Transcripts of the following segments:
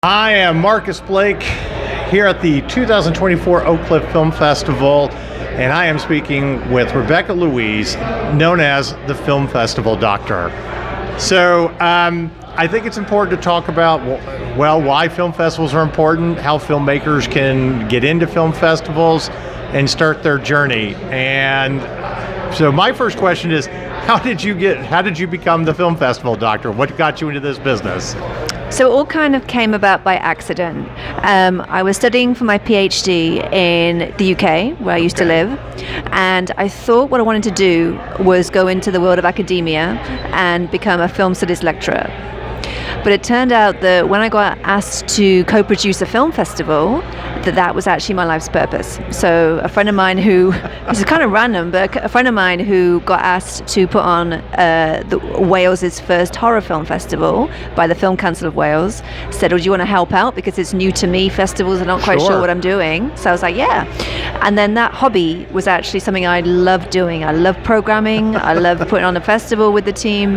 I am Marcus Blake here at the 2024 Oak Cliff Film Festival, and I am speaking with Rebekah Louisa, known as the Film Festival Doctor. So I think it's important to talk about, well, why film festivals are important, how filmmakers can get into film festivals and start their journey. And so my first question is, how did you become the Film Festival Doctor? What got you into this business? So it all kind of came about by accident. I was studying for my PhD in the UK, where I used to live, and I thought what I wanted to do was go into the world of academia and become a film studies lecturer. But it turned out that when I got asked to co-produce a film festival, that was actually my life's purpose. So a friend of mine who, this is kind of random, but a friend of mine who got asked to put on Wales's first horror film festival by the Film Council of Wales said, "Oh, do you want to help out? Because it's new to me, festivals, I'm not quite sure what I'm doing." So I was like, yeah. And then that hobby was actually something I loved doing. I love programming. I love putting on a festival with the team.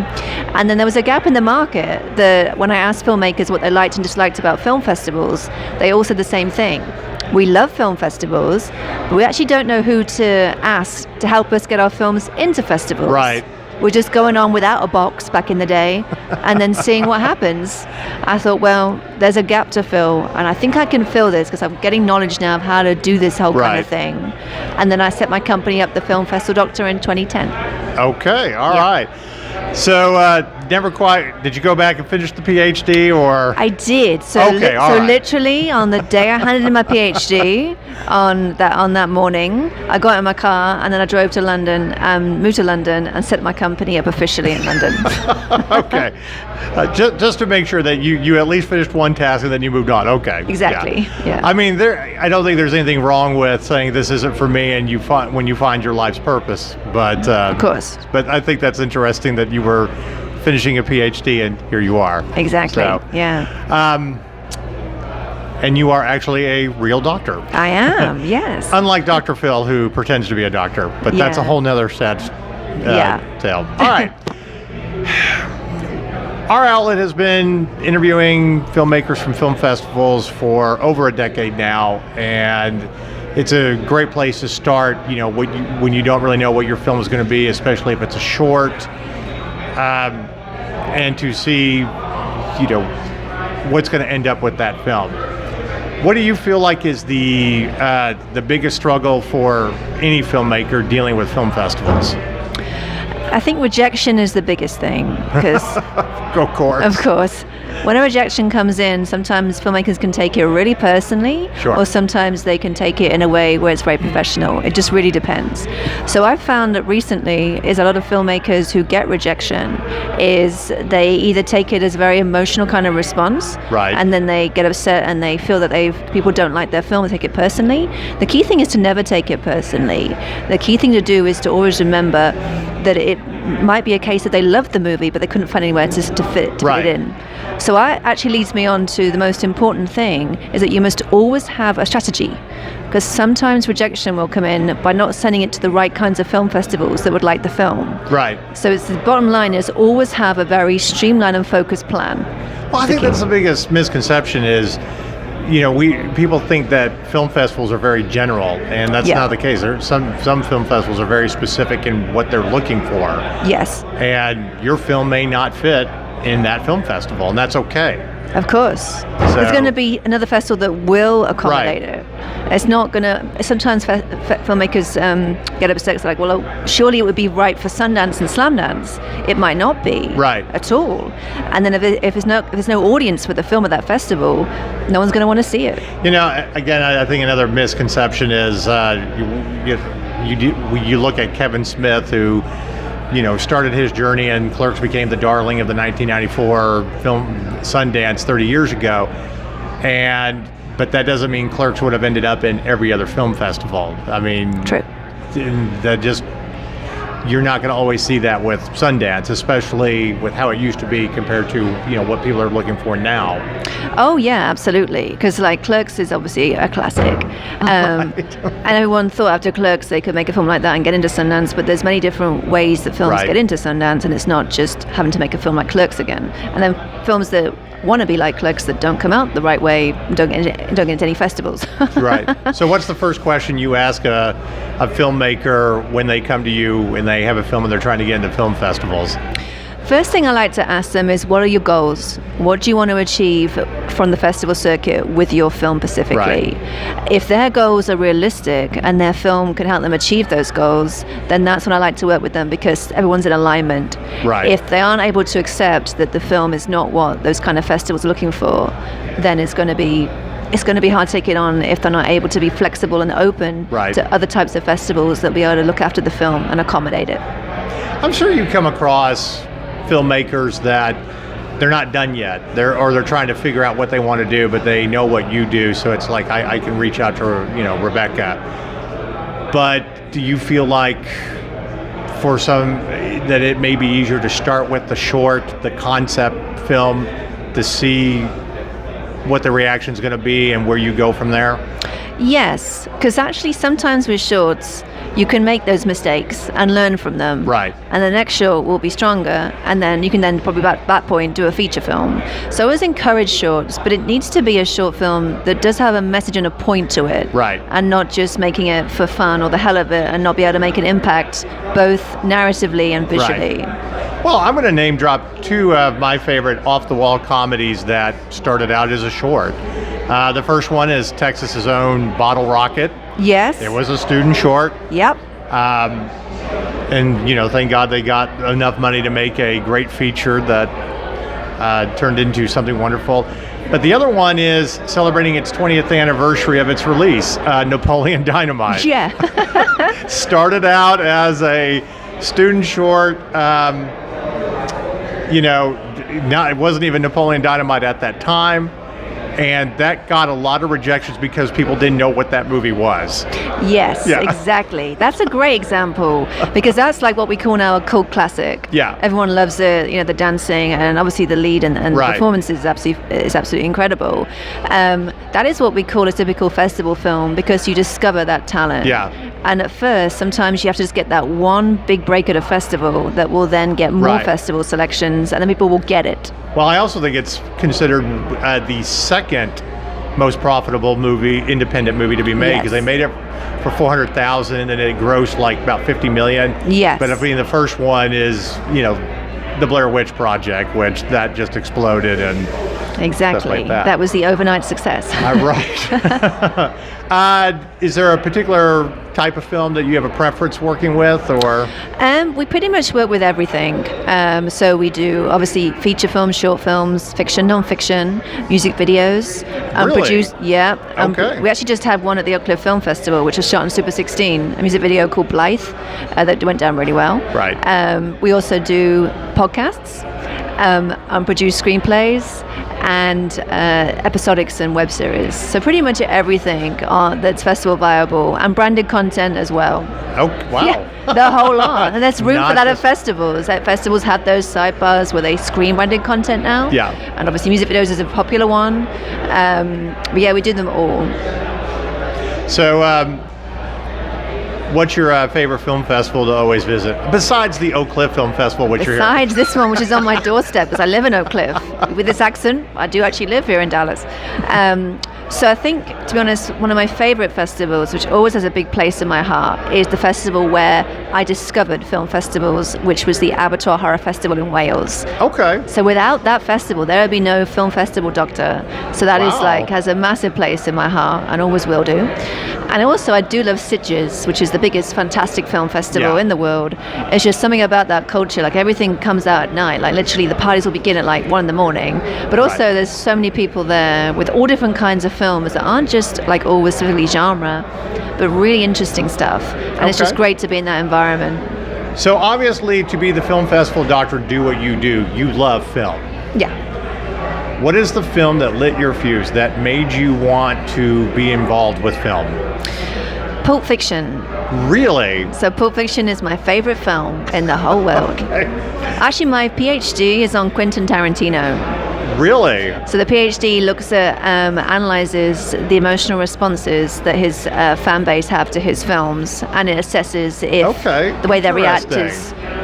And then there was a gap in the market that when I asked filmmakers what they liked and disliked about film festivals, they all said the same thing. We love film festivals, but we actually don't know who to ask to help us get our films into festivals. Right. We're just going on without a box back in the day and then seeing what happens. I thought, well, there's a gap to fill, and I think I can fill this because I'm getting knowledge now of how to do this whole kind of thing. And then I set my company up, the Film Festival Doctor, in 2010. Okay, all right. So never quite, did you go back and finish the PhD or? I did. So, literally on the day I handed in my PhD, on that morning, I got in my car and then I drove to London, moved to London and set my company up officially in London. Okay. Just to make sure that you at least finished one task and then you moved on. Okay. Exactly. Yeah. I mean, I don't think there's anything wrong with saying this isn't for me and when you find your life's purpose. But of course. But I think that's interesting that you were finishing a PhD and here you are. Exactly. So, yeah. And you are actually a real doctor. I am, yes. Unlike Dr. Phil, who pretends to be a doctor, but that's a whole nother sad tale. All right. Our outlet has been interviewing filmmakers from film festivals for over a decade now, and it's a great place to start, when you don't really know what your film is going to be, especially if it's a short, and to see, what's going to end up with that film. What do you feel like is the biggest struggle for any filmmaker dealing with film festivals? I think rejection is the biggest thing, because of course. When a rejection comes in, sometimes filmmakers can take it really personally, or sometimes they can take it in a way where it's very professional. It just really depends. So I've found that recently is a lot of filmmakers who get rejection is they either take it as a very emotional kind of response, and then they get upset and they feel that people don't like their film and take it personally. The key thing is to never take it personally. The key thing to do is to always remember that it might be a case that they loved the movie but they couldn't find anywhere to fit it in. So that actually leads me on to the most important thing is that you must always have a strategy, because sometimes rejection will come in by not sending it to the right kinds of film festivals that would like the film. Right. So it's the bottom line is always have a very streamlined and focused plan. Well, I think that's the biggest misconception is, people think that film festivals are very general, and that's not the case. Some film festivals are very specific in what they're looking for. Yes. And your film may not fit in that film festival, and that's okay. Of course. There's going to be another festival that will accommodate it. It's not going to... Sometimes filmmakers get upset. It's like, well, surely it would be right for Sundance and Slamdance. It might not be at all. And then if there's no audience for the film at that festival, no one's going to want to see it. Again, I think another misconception is you look at Kevin Smith, who started his journey, and Clerks became the darling of the 1994 film Sundance 30 years ago. But that doesn't mean Clerks would have ended up in every other film festival. I mean, true. You're not going to always see that with Sundance, especially with how it used to be compared to what people are looking for now. Oh yeah, absolutely. Because Clerks is obviously a classic, and everyone thought after Clerks they could make a film like that and get into Sundance. But there's many different ways that films get into Sundance, and it's not just having to make a film like Clerks again. And then films that wannabe like clicks that don't come out the right way, don't get into any festivals. Right. So what's the first question you ask a filmmaker when they come to you and they have a film and they're trying to get into film festivals? First thing I like to ask them is, what are your goals? What do you want to achieve from the festival circuit with your film specifically? Right. If their goals are realistic and their film can help them achieve those goals, then that's when I like to work with them, because everyone's in alignment. Right. If they aren't able to accept that the film is not what those kind of festivals are looking for, then it's going to be hard to take it on if they're not able to be flexible and open to other types of festivals that will be able to look after the film and accommodate it. I'm sure you come across filmmakers that they're not done yet. They're trying to figure out what they want to do, but they know what you do. So it's like I can reach out to Rebekah. But do you feel like for some that it may be easier to start with the short, the concept film, to see what the reaction is going to be and where you go from there? Yes, because actually sometimes with shorts, you can make those mistakes and learn from them. Right. And the next short will be stronger, and then you can then probably at that point do a feature film. So I always encourage shorts, but it needs to be a short film that does have a message and a point to it. Right. And not just making it for fun or the hell of it, and not be able to make an impact both narratively and visually. Right. Well, I'm going to name drop two of my favorite off-the-wall comedies that started out as a short. The first one is Texas's own Bottle Rocket. Yes. It was a student short. Yep. And, thank God they got enough money to make a great feature that turned into something wonderful. But the other one is celebrating its 20th anniversary of its release, Napoleon Dynamite. Yeah. Started out as a student short. It wasn't even Napoleon Dynamite at that time. And that got a lot of rejections because people didn't know what that movie was. Yes, exactly. That's a great example, because that's like what we call now a cult classic. Yeah. Everyone loves it, the dancing, and obviously the lead and the performance is absolutely incredible. That is what we call a typical festival film, because you discover that talent. Yeah. And at first, sometimes you have to just get that one big break at a festival that will then get more festival selections, and then people will get it. Well, I also think it's considered the second most profitable independent movie to be made, because they made it for $400,000 and it grossed like about $50 million. Yes. But the first one is, the Blair Witch Project, which that just exploded and exactly like that was the overnight success. Right. Is there a particular type of film that you have a preference working with, or? We pretty much work with everything. So we do obviously feature films, short films, fiction, non-fiction, music videos. Really? Okay. We actually just had one at the Oak Cliff Film Festival, which was shot in Super 16, a music video called Blythe that went down really well. Right. We also do podcasts, produce screenplays, and episodics and web series. So pretty much everything that's festival viable, and branded content as well. Oh, wow. Yeah, the whole lot. And there's room for that at festivals. Festivals have those sidebars where they screen branded content now. Yeah. And obviously music videos is a popular one. But yeah, we do them all. So, what's your favorite film festival to always visit? Besides the Oak Cliff Film Festival, which you're here. Besides this one, which is on my doorstep, because I live in Oak Cliff. With this accent, I do actually live here in Dallas. So I think, to be honest, one of my favorite festivals, which always has a big place in my heart, is the festival where I discovered film festivals, which was the Abertoir Horror Festival in Wales. Okay. So without that festival, there would be no film festival doctor. So that is has a massive place in my heart, and always will do. And also, I do love Sitges, which is the biggest fantastic film festival in the world. It's just something about that culture. Like, everything comes out at night. Like, literally, the parties will begin at like 1 a.m. But also, there's so many people there with all different kinds of films that aren't just like always specifically genre, but really interesting stuff. And it's just great to be in that environment. So obviously, to be the film festival doctor, do what you do. You love film. Yeah. What is the film that lit your fuse, that made you want to be involved with film? Pulp Fiction. Really? So Pulp Fiction is my favorite film in the whole world. Okay. Actually, my PhD is on Quentin Tarantino. Really? So the PhD looks at, analyzes the emotional responses that his fan base have to his films, and it assesses if the way they react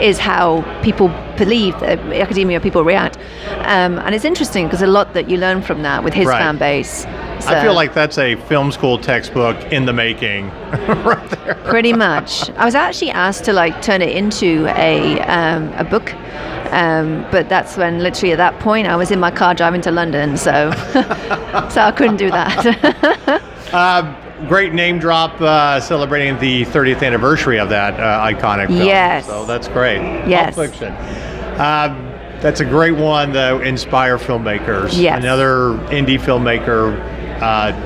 is how people believe that academia people react. And it's interesting because a lot that you learn from that with his fan base. So, I feel like that's a film school textbook in the making, right there. Pretty much. I was actually asked to like turn it into a book, but that's when literally at that point I was in my car driving to London, so so I couldn't do that. Great name drop, celebrating the 30th anniversary of that iconic film. Yes. So that's great. Yes. Pulp Fiction. That's a great one to inspire filmmakers. Yes. Another indie filmmaker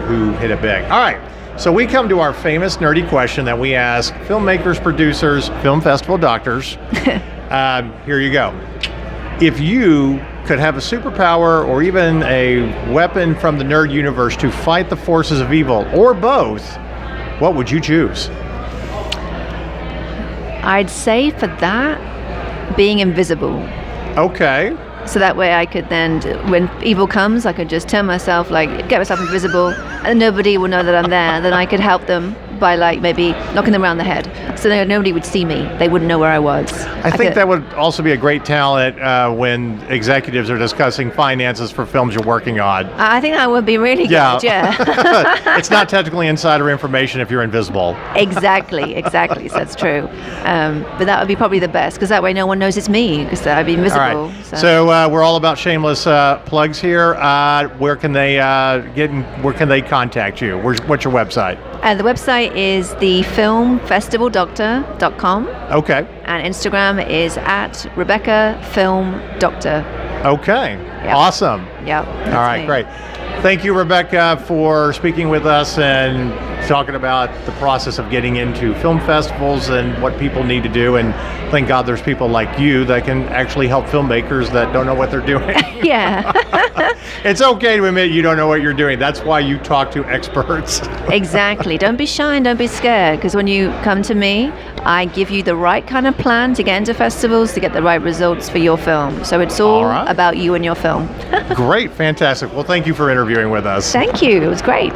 who hit it big. All right. So we come to our famous nerdy question that we ask filmmakers, producers, film festival doctors. Here you go. If you could have a superpower or even a weapon from the nerd universe to fight the forces of evil, or both, what would you choose? I'd say for that, being invisible. Okay. So that way I could then, when evil comes, I could just turn myself, like, get myself invisible, and nobody will know that I'm there. Then I could help them by, like, maybe knocking them around the head. So that nobody would see me. They wouldn't know where I was. I think that would also be a great talent when executives are discussing finances for films you're working on. I think that would be really good, yeah. It's not technically insider information if you're invisible. Exactly. So that's true. But that would be probably the best, because that way no one knows it's me, because I'd be invisible. All right. So we're all about shameless plugs here. Where can they where can they contact you? What's your website? The website is thefilmfestivaldoctor.com. Okay. And Instagram is at Rebekah Film Doctor. Okay. Yep. Awesome. Yep. All right, me. great. Thank you, Rebekah, for speaking with us and talking about the process of getting into film festivals and what people need to do. And thank God there's people like you that can actually help filmmakers that don't know what they're doing. Yeah. It's okay to admit you don't know what you're doing. That's why you talk to experts. Exactly. Don't be shy and don't be scared, because when you come to me, I give you the right kind of plan to get into festivals to get the right results for your film. So it's all about you and your film. Great. Fantastic. Well, thank you for interviewing with us. Thank you. It was great.